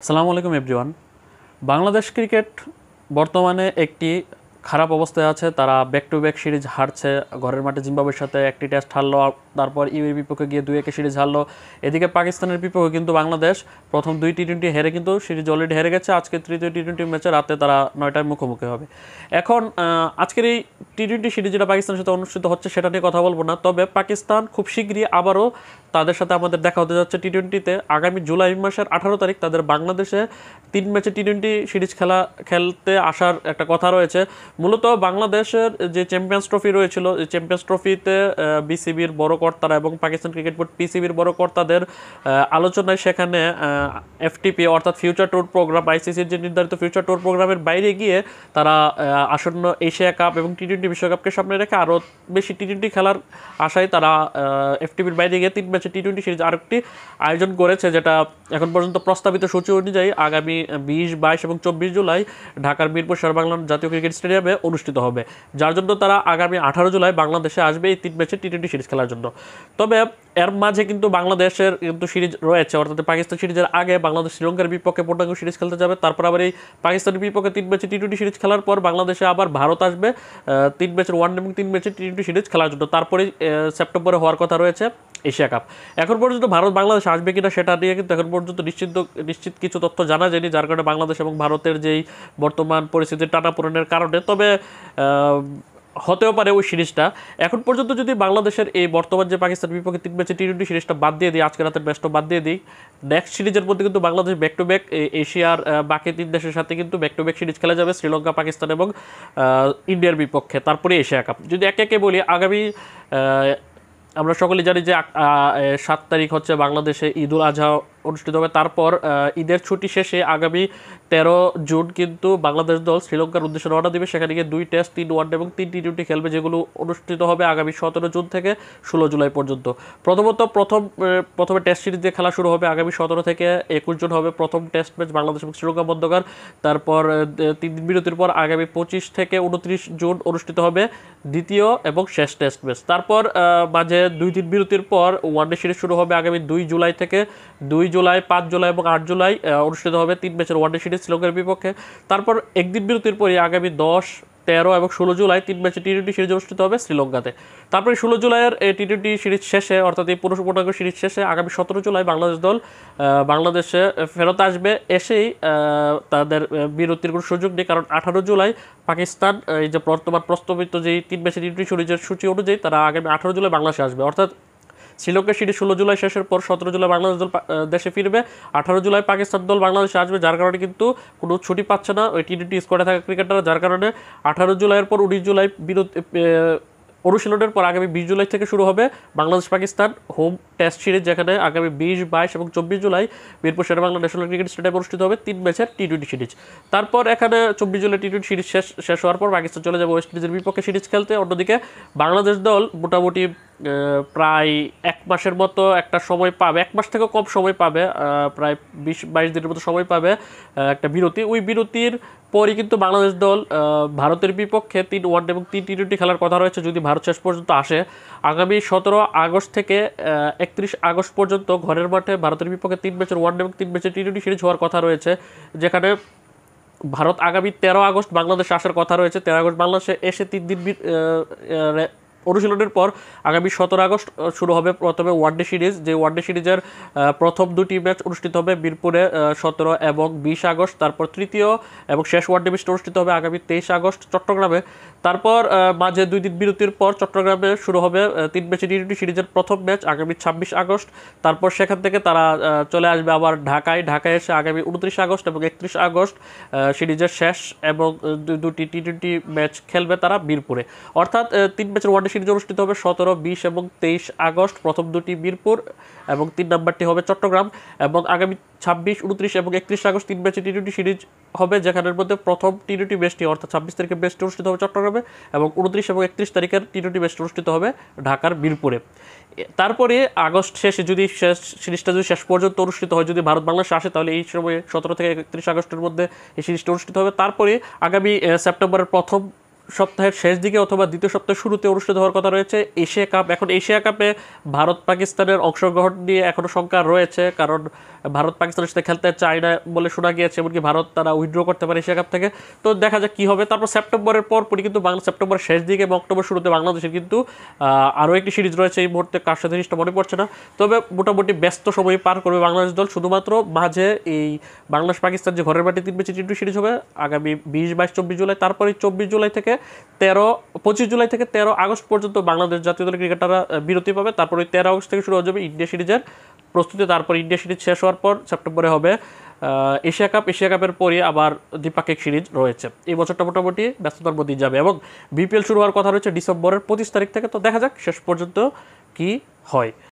আসসালামু আলাইকুম everyone. Bangladesh cricket বর্তমানে একটি খারাপ অবস্থায় আছে। তারা ব্যাক টু ব্যাক সিরিজ হারছে। ঘরের মাঠে জিম্বাবুয়ের সাথে একটি টেস্ট হারলো, তারপর ইউএর বিপক্ষে গিয়ে 2-1 সিরিজ হারলো। এদিকে পাকিস্তানের বিপক্ষে কিন্তু বাংলাদেশ প্রথম 2 টি-20 হেরে কিন্তু সিরিজ অলরেডি হেরে গেছে। আজকে তৃতীয় টি-20 ম্যাচে রাতে তারা 9টায় মুখোমুখি হবে। এখন আজকের এই টি-20 সিরিজ যেটা পাকিস্তানের সাথে অনুষ্ঠিত হচ্ছে সেটা নিয়ে কথা বলবো না, তবে পাকিস্তান খুব শীঘ্রই আবারও তাদের সাথে আমাদের দেখা হতে যাচ্ছে টি-20তে। আগামী জুলাই মাসের 18 তারিখ তাদের বাংলাদেশে 3 ম্যাচে টি-20 সিরিজ খেলতে আসার একটা কথা রয়েছে। মূলত বাংলাদেশের যে চ্যাম্পিয়ন্স ট্রফি রয়েছিল, চ্যাম্পিয়ন্স ট্রফিতে বিসিবির বড় কর্তারা এবং পাকিস্তান ক্রিকেট বোর্ড পিসিবির বড় কর্তাদের আলোচনায় সেখানে এফটিপি অর্থাৎ ফিউচার ট্যুর প্রোগ্রাম, আইসিসির যে নির্ধারিত ফিউচার ট্যুর প্রোগ্রামের বাইরে গিয়ে তারা আসন্ন এশিয়া কাপ এবং টি-20 বিশ্বকাপকে সামনে রেখে আরও বেশি টি-20 খেলার আশায় তারা এফটিপির বাইরে গিয়ে 3 ম্যাচে টি-20 সিরিজ আরেকটি আয়োজন করেছে, যেটা এখন পর্যন্ত প্রস্তাবিত সূচি অনুযায়ী আগামী 20, 22 এবং 24 জুলাই ঢাকার মিরপুর শেরেবাংলা জাতীয় ক্রিকেট স্টেডিয়ামে অনুষ্ঠিত হবে। যার জন্য তারা আগামী 18 জুলাই বাংলাদেশে আসবে এই 3 ম্যাচে টি-20 সিরিজ খেলার জন্য। তবে এর মাঝে কিন্তু বাংলাদেশের কিন্তু সিরিজ রয়েছে, অর্থাৎ পাকিস্তান সিরিজের আগে বাংলাদেশ শ্রীলঙ্কার বিপক্ষে পূর্ণাঙ্গ সিরিজ খেলতে যাবে। তারপর আবার এই পাকিস্তানের বিপক্ষে 3 ম্যাচে টি-20 সিরিজ খেলার পর বাংলাদেশে আবার ভারত আসবে 3 ম্যাচের ওয়ান এবং 3 ম্যাচের টি-20 সিরিজ খেলার জন্য। তারপরে সেপ্টেম্বরে হওয়ার কথা রয়েছে এশিয়া কাপ। এখন পর্যন্ত ভারত বাংলাদেশ আসবে কিনা সেটা নিয়ে কিন্তু এখন পর্যন্ত নিশ্চিত কিছু তথ্য জানা যায়নি, যার কারণে বাংলাদেশ এবং ভারতের যেই বর্তমান পরিস্থিতির টানাপোড়েনের কারণে। তবে হতেও পারে ওই সিরিজটা। এখন পর্যন্ত যদি বাংলাদেশের এই বর্তমান যে পাকিস্তান বিপক্ষে 3 ম্যাচে টি-20 সিরিজটা বাদ দিয়ে দিই, আজকে রাতের ম্যাচটা বাদ দিয়ে দিই, নেক্সট সিরিজের মধ্যে কিন্তু বাংলাদেশ ব্যাক টু ব্যাক এশিয়ার বাকি 3 দেশের সাথে কিন্তু ব্যাক টু ব্যাক সিরিজ খেলা যাবে, শ্রীলঙ্কা, পাকিস্তান এবং ইন্ডিয়ার বিপক্ষে। তারপরে এশিয়া কাপ। যদি একে একে বলি, আগামী আমরা সকলেই জানি যে 7 তারিখ হচ্ছে বাংলাদেশে ঈদ উল আজহা অনুষ্ঠিত হবে। তারপর ঈদের ছুটি শেষে আগামী 13 জুন কিন্তু বাংলাদেশ দল শ্রীলঙ্কার উদ্দেশ্যে রওনা দিবে। সেখানে গিয়ে 2 টেস্ট, 3 ওয়ানডে এবং 3 টি-20 খেলবে, যেগুলো অনুষ্ঠিত হবে আগামী 17 জুন থেকে 16 জুলাই পর্যন্ত। প্রথমে টেস্ট সিরিজ দিয়ে খেলা শুরু হবে আগামী 17 থেকে 21 জুন হবে প্রথম টেস্ট ম্যাচ বাংলাদেশ এবং শ্রীলঙ্কা মধ্যকার। তারপর 3 দিন বিরতির পর আগামী 25 থেকে 29 জুন অনুষ্ঠিত হবে দ্বিতীয় এবং শেষ টেস্ট ম্যাচ। তারপর মাঝে 2 দিন বিরতির পর ওয়ানডে সিরিজ শুরু হবে আগামী 2 জুলাই থেকে 2 জুলাই, 5 জুলাই এবং 8 জুলাই অনুষ্ঠিত হবে 3 ম্যাচের ওয়ানডে সিরিজ শ্রীলঙ্কার বিপক্ষে। তারপর একদিন বিরতির পরে আগামী 10, 13 এবং 16 জুলাই 3 ম্যাচে টি-20 সিরিজ অনুষ্ঠিত হবে শ্রীলঙ্কাতে। তারপরে 16 জুলাইয়ের এই টি-20 সিরিজ শেষে, অর্থাৎ এই পূর্ণাঙ্গ সিরিজ শেষে আগামী 17 জুলাই বাংলাদেশ দল বাংলাদেশে ফেরত আসবে। এসেই তাদের বিরতির কোনো সুযোগ নেই, কারণ 18 জুলাই পাকিস্তান এই যে বর্তমান প্রস্তাবিত যেই 3 ম্যাচে টি-20 সিরিজের সূচি অনুযায়ী তারা আগামী 18 জুলাই বাংলাদেশে আসবে। অর্থাৎ শ্রীলঙ্কার সিরিজ 16 জুলাই শেষের পর 17 জুলাই বাংলাদেশ দল দেশে ফিরবে, 18 জুলাই পাকিস্তান দল বাংলাদেশে আসবে। যার কারণে কিন্তু কোনো ছুটি পাচ্ছে না ওই টি-20 স্কোয়াডে থাকা ক্রিকেটাররা, যার কারণে 18 জুলাইয়ের পর 19 জুলাই অনুশীলনের পর আগামী 20 জুলাই থেকে শুরু হবে Bangladesh Pakistan home test series, যেখানে আগামী 20, 22 এবং 24 জুলাই মিরপুর শেরেবাংলা ন্যাশনাল ক্রিকেট স্টেডিয়ামে অনুষ্ঠিত হবে 3 ম্যাচের টি-20 সিরিজ। তারপর এখানে 24 জুলাই টি-20 সিরিজ শেষ হওয়ার পর পাকিস্তান চলে যাবে ওয়েস্ট ইন্ডিজের বিপক্ষে সিরিজ খেলতে। অন্যদিকে বাংলাদেশ দল মোটামুটি প্রায় 1 মাসের মতো একটা সময় পাবে, 1 মাস থেকেও কম সময় পাবে, প্রায় 20-22 দিনের মতো সময় পাবে একটা বিরতি। ওই বিরতির পরই কিন্তু বাংলাদেশ দল ভারতের বিপক্ষে 3 ওয়ানডে এবং 3 টি-20 খেলার কথা রয়েছে, যদি ভারত শেষ পর্যন্ত আসে। আগামী 17 আগস্ট থেকে 31 আগস্ট পর্যন্ত ঘরের মাঠে ভারতের বিপক্ষে 3 ম্যাচের ওয়ানডে এবং 3 ম্যাচের টি-20 সিরিজ হওয়ার কথা রয়েছে, যেখানে ভারত আগামী 13 আগস্ট বাংলাদেশে আসার কথা রয়েছে। 13 আগস্ট বাংলাদেশে এসে 3 দিন অনুশীলনের পর আগামী 17 আগস্ট শুরু হবে প্রথমে ওয়ানডে সিরিজ, যে ওয়ানডে সিরিজের প্রথম 2টি ম্যাচ অনুষ্ঠিত হবে মিরপুরে 17 এবং 20 আগস্ট। তারপর তৃতীয় এবং শেষ ওয়ানডে ম্যাচটা অনুষ্ঠিত হবে আগামী 23 আগস্ট চট্টগ্রামে। তারপর মাঝে 2 দিন বিরতির পর চট্টগ্রামে শুরু হবে 3 ম্যাচে টি-20 সিরিজের প্রথম ম্যাচ আগামী 26 আগস্ট। তারপর সেখান থেকে তারা চলে আসবে আবার ঢাকায় এসে আগামী 29 আগস্ট এবং 31 আগস্ট সিরিজের শেষ এবং 2টি টি-20 ম্যাচ খেলবে তারা মিরপুরে। অর্থাৎ 3 ম্যাচের ওয়ানডে সিরিজ অনুষ্ঠিত হবে 17, 20 এবং 23 আগস্ট, প্রথম 2টি মিরপুর এবং 3 নম্বরটি হবে চট্টগ্রাম। এবং আগামী 26, 29 এবং 31 আগস্ট 3 ম্যাচে টি-20 সিরিজ হবে, যেখানের মধ্যে প্রথম টি-20 ম্যাচটি অর্থাৎ 26 তারিখের ম্যাচটি অনুষ্ঠিত হবে চট্টগ্রামে এবং 29 এবং 31 তারিখের টি-20 ম্যাচটি অনুষ্ঠিত হবে ঢাকার মিরপুরে। তারপরে আগস্ট শেষে যদি সিরিজটা শেষ পর্যন্ত অনুষ্ঠিত হয়, যদি ভারত বাংলাদেশে আসে, তাহলে এই সময় 17 থেকে 31 আগস্টের মধ্যে এই সিরিজটা অনুষ্ঠিত হবে। তারপরে আগামী সেপ্টেম্বরের প্রথম সপ্তাহের শেষ দিকে অথবা দ্বিতীয় সপ্তাহের শুরুতে অনুষ্ঠিত হওয়ার কথা রয়েছে এশিয়া কাপ। এখন এশিয়া কাপে ভারত পাকিস্তানের অংশগ্রহণ নিয়ে এখনও শঙ্কা রয়েছে, কারণ ভারত পাকিস্তানের সাথে খেলতে চায় না বলে শোনা গিয়েছে, এমনকি ভারত তারা উইথড্র করতে পারে এশিয়া কাপ থেকে। তো দেখা যাক কী হবে। তারপর সেপ্টেম্বরের পরপরই কিন্তু সেপ্টেম্বরের শেষ দিকে এবং অক্টোবর শুরুতে বাংলাদেশের কিন্তু আরও একটি সিরিজ রয়েছে, এই মুহূর্তে কার সাথে জিনিসটা মনে পড়ছে না। তবে মোটামুটি ব্যস্ত সময় পার করবে বাংলাদেশ দল, শুধুমাত্র মাঝে এই বাংলাদেশ পাকিস্তান যে ঘরের মাঠে 3 ম্যাচের টি-20 সিরিজ হবে আগামী 20, 22, 24 জুলাই, তারপরে 25 জুলাই থেকে 13 আগস্ট পর্যন্ত বাংলাদেশ জাতীয় দলের ক্রিকেটাররা বিরতি পাবে। তারপরে 13 আগস্ট থেকে শুরু হয়ে যাবে ইন্ডিয়া সিরিজের প্রস্তুতি। তারপর ইন্ডিয়া সিরিজ শেষ হওয়ার পর সেপ্টেম্বরে হবে এশিয়া কাপ। এশিয়া কাপের পরই আবার দ্বিপাক্ষিক সিরিজ রয়েছে। এই বছরটা মোটামুটি ব্যস্ততার মধ্যেই যাবে এবং বিপিএল শুরু হওয়ার কথা রয়েছে ডিসেম্বরের 25 তারিখ থেকে। তো দেখা যাক শেষ পর্যন্ত কি হয়।